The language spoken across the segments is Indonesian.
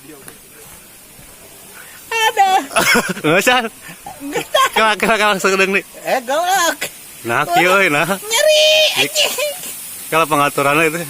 Ada. Nggak usah. Kalau langsung nih. Galak. Nah, kieu nah. Nyeri anjing. Kalau pengaturannya itu.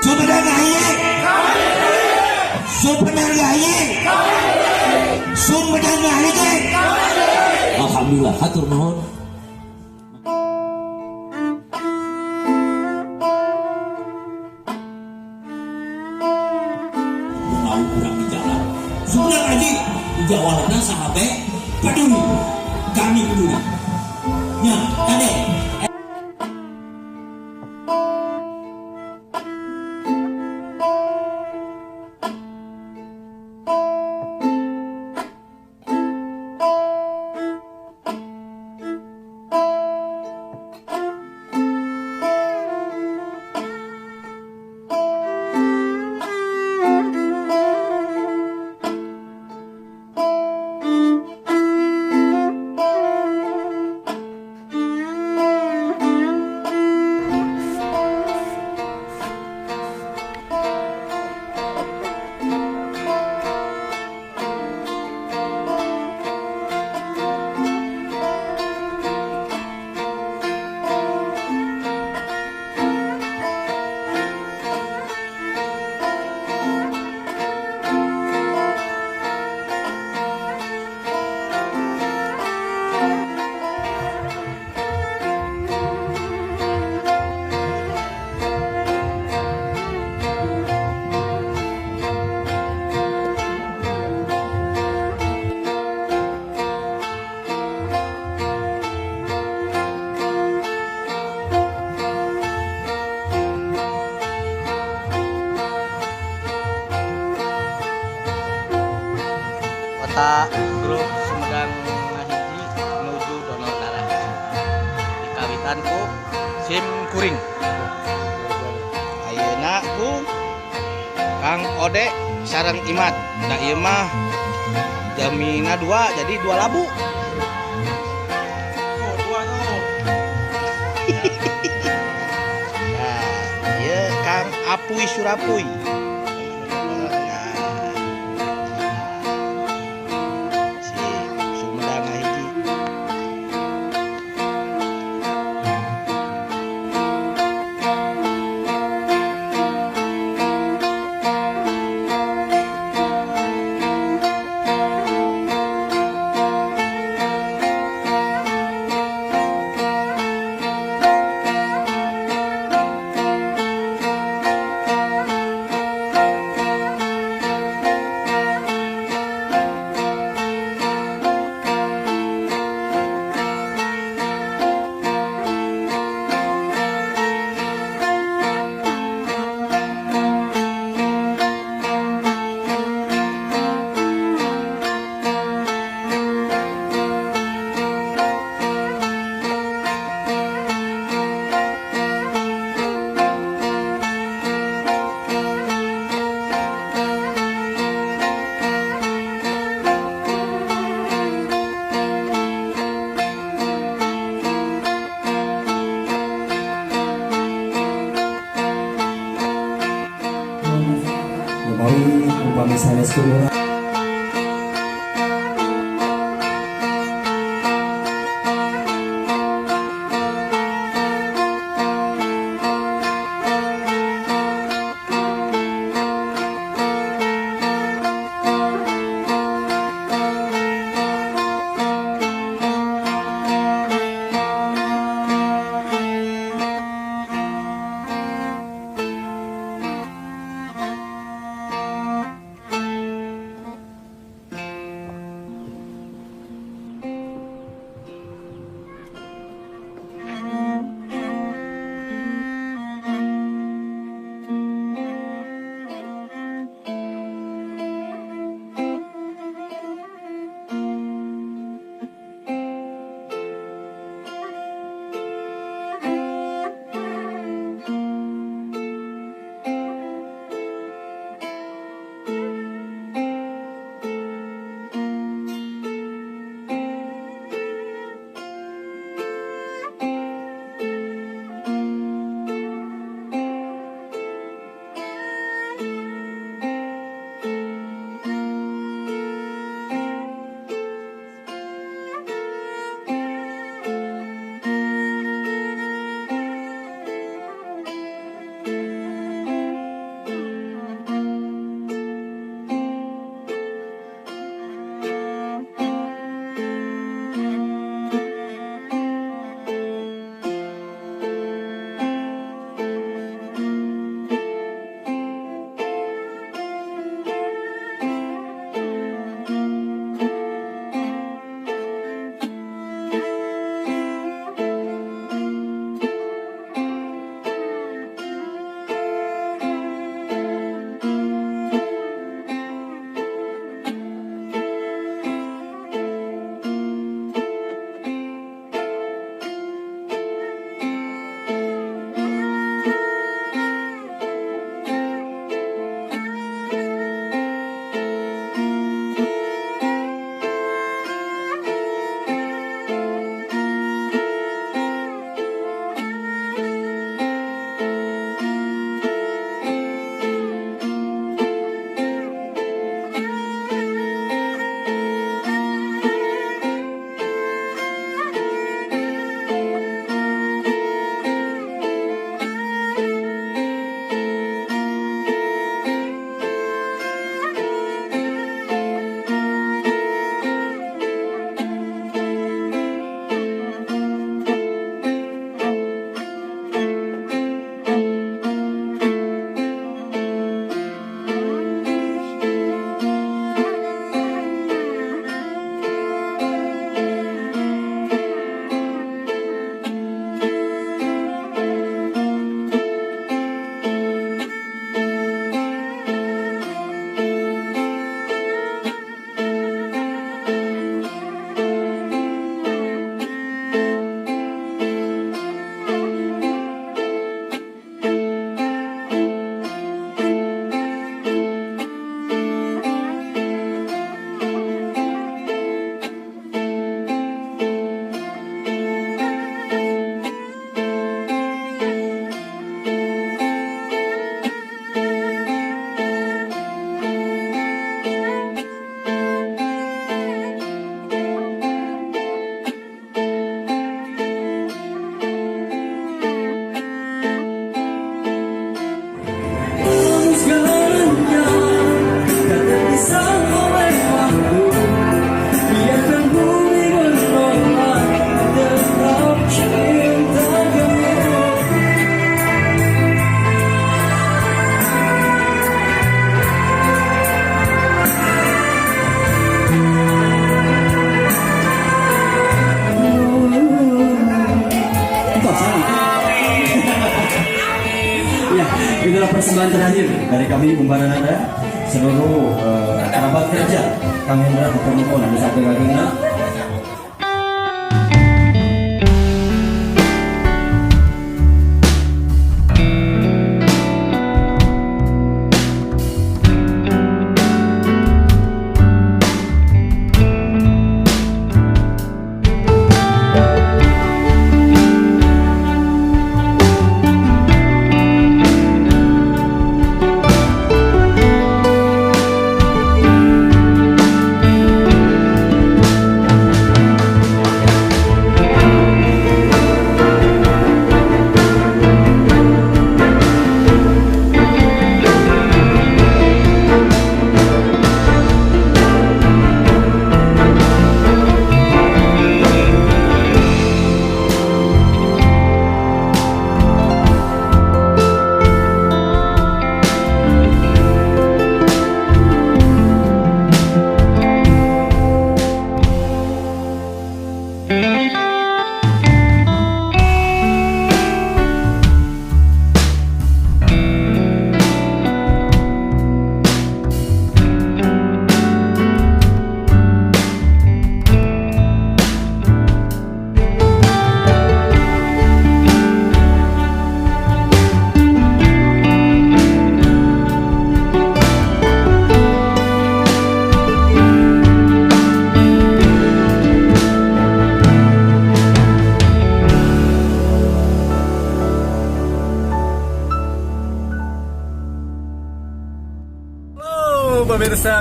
Sumedang Aye, Sumedang Aye, Sumedang Aye. Alhamdulillah, hatur nuhun. Tahu kurang di jalan. Sumedang Aye di jawalanna sahabe peduli, kami peduli. Ya, kade. Kota grup Sumedang Ngahiji menuju donor darah. Di kawitan ku Sim Kuring. Ayeuna ku Kang Ode sareng Imad. Da ieu mah jamina 2 jadi 2 labu. Oh, 2 tuh. Nah, ieu Kang Apuy Surapuy. sanes kurang. Itulah persembahan terakhir dari kami Kumparan Nada seluruh kerabat kerja Kang Hendra Bukamuko dan Satu Gagengna.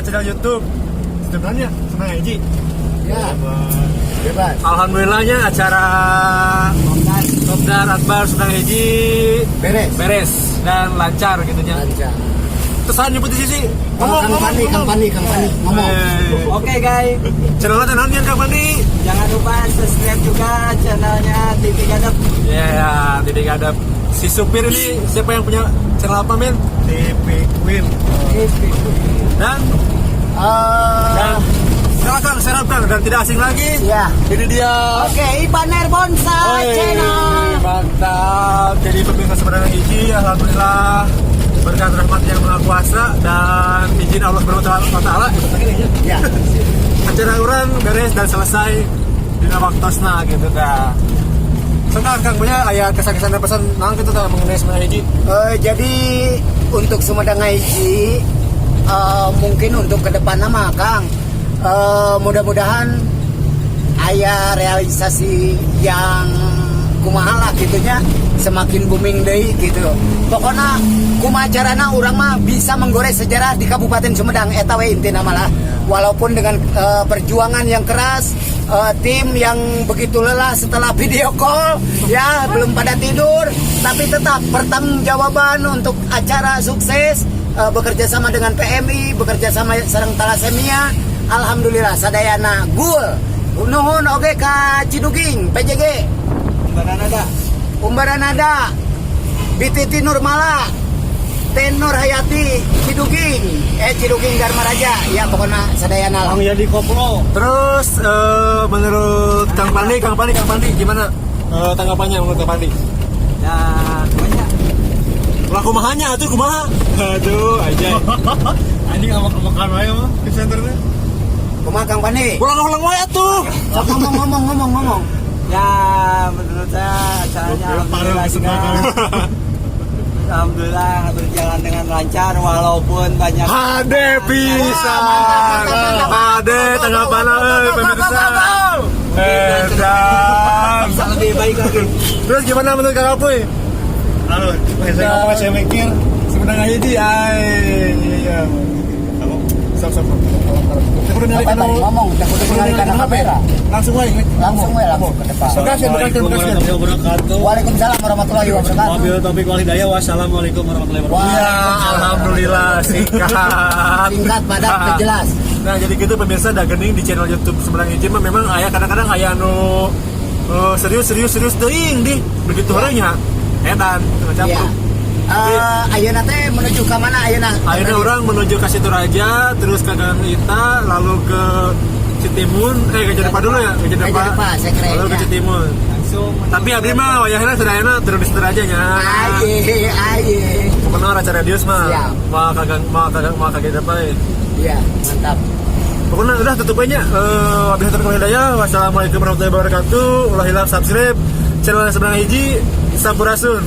channel YouTube. Sebenarnya senang Haji. Ya, bebas. Alhamdulillahnya acara Kopdar Akbar Senang Haji beres dan lancar gitu nya. Lancar. Terus nyebut di sisi. Kang Pandi ngomong. Oke guys, Channelnya nanti Kang Pandi. jangan lupa subscribe juga channelnya TV Gadap. Ya, jadi gak ada si supir ini siapa yang punya channel apa men? TV Queen. Dan silakan serapkan dan tidak asing lagi. Ya. Ini dia. Oke, Ibaner Bonsai Channel. Mantap. Jadi pemirsa sebenarnya Haji, alhamdulillah berkat rahmat yang maha kuasa dan izin Allah Subhanahu wa taala. Ya. Acara orang beres dan selesai di waktosna gitu dah. Senang Kang punya ayat kesan-kesan dan pesan nang gitu dah mengenai sebenarnya Haji. Jadi untuk Sumedang Haji mungkin untuk ke depan nama Kang mudah-mudahan aya realisasi yang kumaha lah gitunya semakin booming deui gitu. Pokoknya kumaha carana urang mah bisa menggoreng sejarah di Kabupaten Sumedang eta we intina malah. Walaupun dengan perjuangan yang keras, tim yang begitu lelah setelah video call ya belum pada tidur, tapi tetap pertanggungjawaban untuk acara sukses, bekerja sama dengan PMI, bekerja sama sareng Talasemia. Alhamdulillah sadayana gul. Nuhun oge ka Ciduging PJG. Umbaranada. BTT Nurmala. Tenor Hayati Ciduging. Ciduging Dharma Raja. Ya pokoknya sadayana lah. Yadi Koplo. Terus menurut Kang Pandi gimana tanggapannya menurut Kang Pandi? Ya, banyak. Lah kumahanya atuh kumaha? Aduh, aja. Anjing makan wae mah ke senternya. Kumaha Kang Pani? Ulang-ulang wae atuh. Ngomong. Ya, menurut saya acaranya alhamdulillah juga. Alhamdulillah berjalan dengan lancar walaupun banyak. Hade pisan. Hade tanggapanna euy pemirsa. Edan. Bisa lebih baik lagi. Terus gimana menurut Kang Apuy? Lalu, saya ngomong saya mikir sebenarnya Haji iya. Kamu sap. Udah nyari kanal Ngomong, udah nyari kanal kamera. langsung wae. Langsung ke depan. Makasih. Waalaikumsalam warahmatullahi wabarakatuh. Wabillahi taufiq wal hidayah. Wassalamualaikum warahmatullahi wabarakatuh. Ya, alhamdulillah singkat. Singkat padat jelas. Nah, jadi gitu pemirsa da geuning di channel YouTube Sumedang Haji mah memang aya kadang-kadang aya anu serius teuing di begitu orangnya. Edan Iya. Ayeuna teh menuju ke mana ayeuna? Akhirnya orang menuju ke Situ Raja, terus ke Gang Ita, lalu ke Citimun, ke Jedepa dulu ya, ke Jedepa, lalu ke Citimun. Tapi abdi mah wayahna sadayana terus di Situ Raja nya. Aye. Pokoknya acara radius mah, Siap. mau ke Jedepa. Iya, mantap. Pokoknya udah tutup aja. Wabillahi taufiq wal hidayah. Wassalamualaikum warahmatullahi wabarakatuh. Ulah hilaf subscribe channel Sumedang Haji Sampurasun.